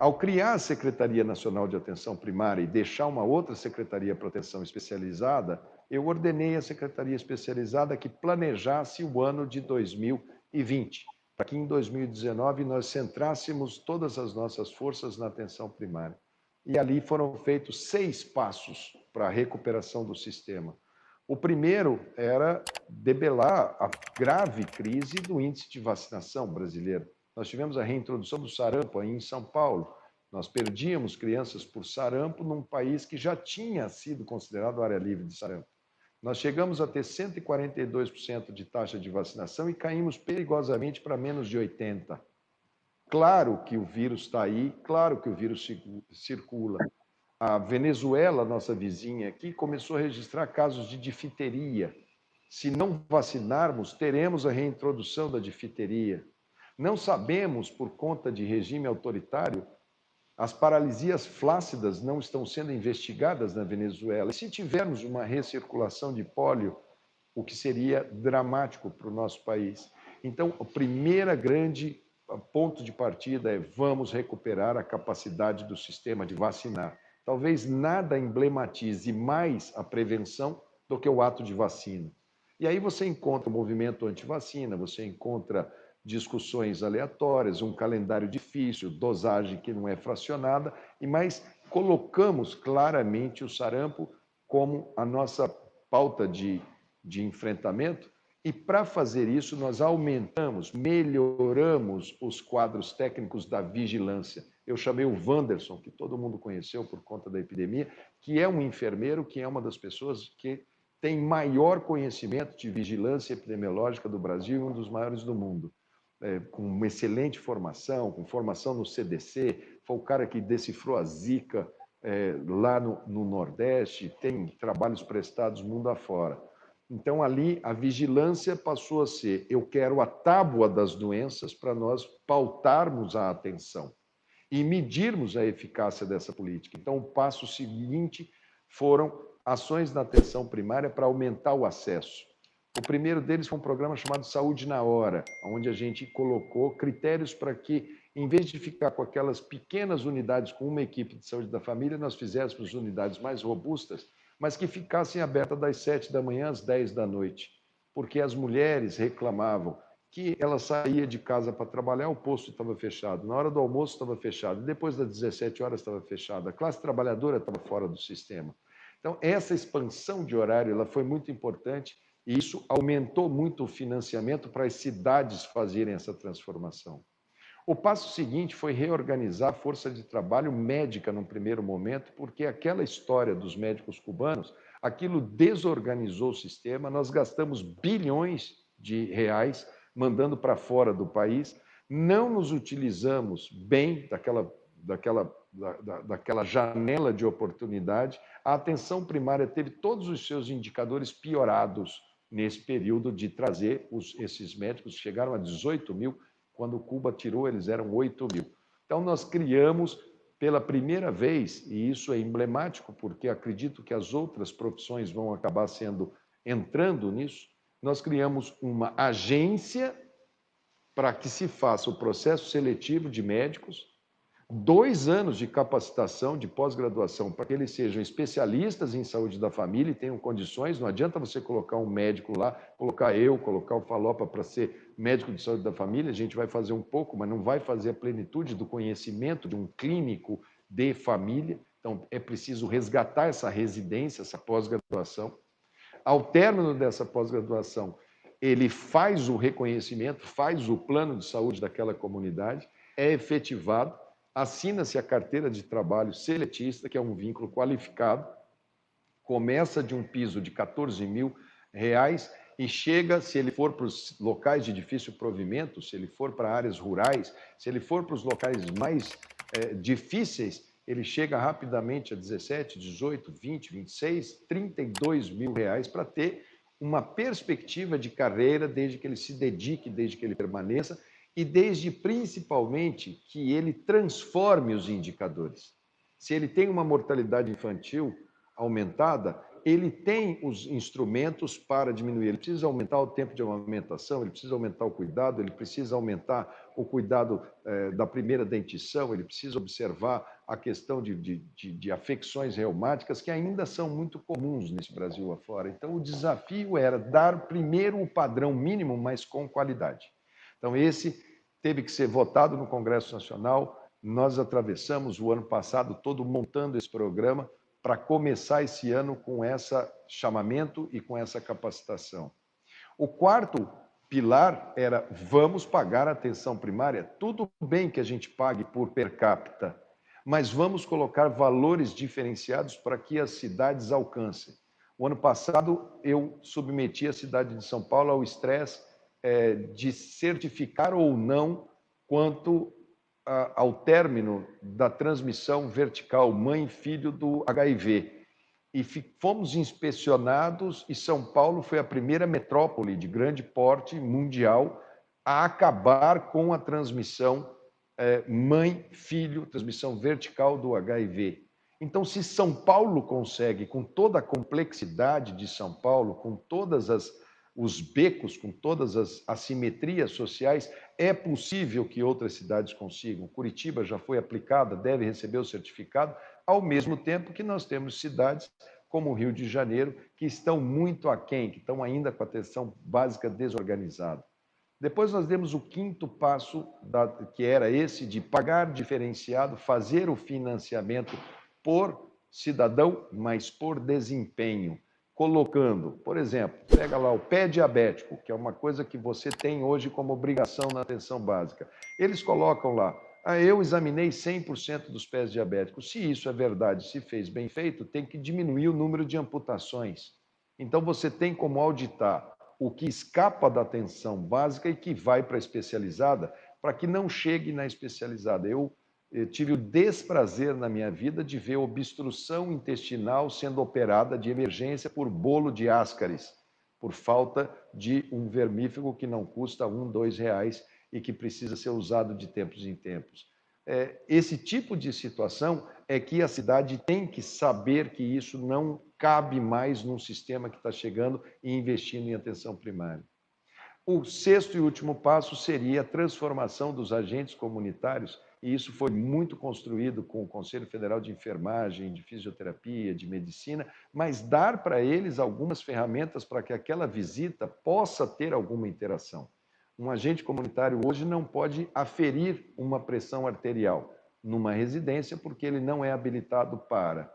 Ao criar a Secretaria Nacional de Atenção Primária e deixar uma outra Secretaria para Atenção Especializada, eu ordenei à Secretaria Especializada que planejasse o ano de 2020, para que em 2019 nós centrássemos todas as nossas forças na atenção primária. E ali foram feitos 6 passos para a recuperação do sistema. O primeiro era debelar a grave crise do índice de vacinação brasileiro. Nós tivemos a reintrodução do sarampo aí em São Paulo. Nós perdíamos crianças por sarampo num país que já tinha sido considerado área livre de sarampo. Nós chegamos a ter 142% de taxa de vacinação e caímos perigosamente para menos de 80%. Claro que o vírus está aí, claro que o vírus circula. A Venezuela, nossa vizinha aqui, começou a registrar casos de difteria. Se não vacinarmos, teremos a reintrodução da difteria. Não sabemos, por conta de regime autoritário, as paralisias flácidas não estão sendo investigadas na Venezuela. E se tivermos uma recirculação de pólio, o que seria dramático para o nosso país. Então, o primeiro grande ponto de partida é vamos recuperar a capacidade do sistema de vacinar. Talvez nada emblematize mais a prevenção do que o ato de vacina. E aí você encontra o movimento anti-vacina, você encontra discussões aleatórias, um calendário difícil, dosagem que não é fracionada, mas colocamos claramente o sarampo como a nossa pauta de enfrentamento, e para fazer isso nós aumentamos, melhoramos os quadros técnicos da vigilância. Eu chamei o Wanderson, que todo mundo conheceu por conta da epidemia, que é um enfermeiro, que é uma das pessoas que tem maior conhecimento de vigilância epidemiológica do Brasil e um dos maiores do mundo. Com uma excelente formação, com formação no CDC, foi o cara que decifrou a Zika lá no Nordeste, tem trabalhos prestados mundo afora. Então, ali, a vigilância passou a ser, eu quero a tábua das doenças para nós pautarmos a atenção e medirmos a eficácia dessa política. Então, o passo seguinte foram ações na atenção primária para aumentar o acesso. O primeiro deles foi um programa chamado Saúde na Hora, onde a gente colocou critérios para que, em vez de ficar com aquelas pequenas unidades com uma equipe de saúde da família, nós fizéssemos unidades mais robustas, mas que ficassem abertas das 7 da manhã às 10 da noite, porque as mulheres reclamavam que ela saía de casa para trabalhar, o posto estava fechado, na hora do almoço estava fechado, depois das 17 horas estava fechado, a classe trabalhadora estava fora do sistema. Então, essa expansão de horário ela foi muito importante e isso aumentou muito o financiamento para as cidades fazerem essa transformação. O passo seguinte foi reorganizar a força de trabalho médica num primeiro momento, porque aquela história dos médicos cubanos, aquilo desorganizou o sistema, nós gastamos bilhões de reais mandando para fora do país, não nos utilizamos bem daquela janela de oportunidade, a atenção primária teve todos os seus indicadores piorados nesse período de trazer esses médicos, chegaram a 18 mil, quando Cuba tirou, eles eram 8 mil. Então, nós criamos pela primeira vez, e isso é emblemático, porque acredito que as outras profissões vão acabar entrando nisso, nós criamos uma agência para que se faça o processo seletivo de médicos, 2 anos de capacitação, de pós-graduação, para que eles sejam especialistas em saúde da família e tenham condições. Não adianta você colocar um médico lá, colocar o Falopa para ser médico de saúde da família, a gente vai fazer um pouco, mas não vai fazer a plenitude do conhecimento de um clínico de família. Então, é preciso resgatar essa residência, essa pós-graduação. Ao término dessa pós-graduação, ele faz o reconhecimento, faz o plano de saúde daquela comunidade, é efetivado, assina-se a carteira de trabalho seletista, que é um vínculo qualificado, começa de um piso de R$14 mil e chega, se ele for para os locais de difícil provimento, se ele for para áreas rurais, se ele for para os locais mais difíceis, ele chega rapidamente a 17, 18, 20, 26, R$32 mil para ter uma perspectiva de carreira desde que ele se dedique, desde que ele permaneça, e desde, principalmente, que ele transforme os indicadores. Se ele tem uma mortalidade infantil aumentada, ele tem os instrumentos para diminuir. Ele precisa aumentar o tempo de amamentação, ele precisa aumentar o cuidado, ele precisa aumentar o cuidado da primeira dentição, ele precisa observar a questão de afecções reumáticas que ainda são muito comuns nesse Brasil afora. Então, o desafio era dar primeiro o padrão mínimo, mas com qualidade. Então, esse teve que ser votado no Congresso Nacional. Nós atravessamos o ano passado todo montando esse programa para começar esse ano com esse chamamento e com essa capacitação. O quarto pilar era: vamos pagar a atenção primária. Tudo bem que a gente pague por per capita, mas vamos colocar valores diferenciados para que as cidades alcancem. O ano passado, eu submeti a cidade de São Paulo ao estresse de certificar ou não quanto ao término da transmissão vertical mãe-filho do HIV. E fomos inspecionados, e São Paulo foi a primeira metrópole de grande porte mundial a acabar com a transmissão mãe-filho, transmissão vertical do HIV. Então, se São Paulo consegue, com toda a complexidade de São Paulo, com todas os becos, com todas as assimetrias sociais, é possível que outras cidades consigam. Curitiba já foi aplicada, deve receber o certificado, ao mesmo tempo que nós temos cidades como o Rio de Janeiro, que estão muito aquém, que estão ainda com a atenção básica desorganizada. Depois nós demos o quinto passo, que era esse de pagar diferenciado, fazer o financiamento por cidadão, mas por desempenho. Colocando, por exemplo, pega lá o pé diabético, que é uma coisa que você tem hoje como obrigação na atenção básica. Eles colocam lá: eu examinei 100% dos pés diabéticos. Se isso é verdade, se fez bem feito, tem que diminuir o número de amputações. Então você tem como auditar o que escapa da atenção básica e que vai para a especializada, para que não chegue na especializada. Eu tive o desprazer na minha vida de ver obstrução intestinal sendo operada de emergência por bolo de Ascaris, por falta de um vermífugo que não custa R$1, R$2 e que precisa ser usado de tempos em tempos. Esse tipo de situação é que a cidade tem que saber que isso não cabe mais num sistema que está chegando e investindo em atenção primária. O sexto e último passo seria a transformação dos agentes comunitários, e isso foi muito construído com o Conselho Federal de Enfermagem, de Fisioterapia, de Medicina, mas dar para eles algumas ferramentas para que aquela visita possa ter alguma interação. Um agente comunitário hoje não pode aferir uma pressão arterial numa residência porque ele não é habilitado para.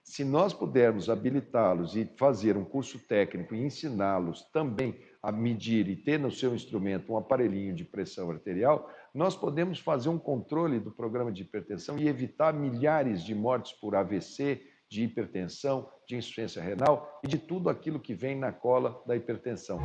Se nós pudermos habilitá-los e fazer um curso técnico e ensiná-los também a medir e ter no seu instrumento um aparelhinho de pressão arterial, nós podemos fazer um controle do programa de hipertensão e evitar milhares de mortes por AVC, de hipertensão, de insuficiência renal e de tudo aquilo que vem na cola da hipertensão.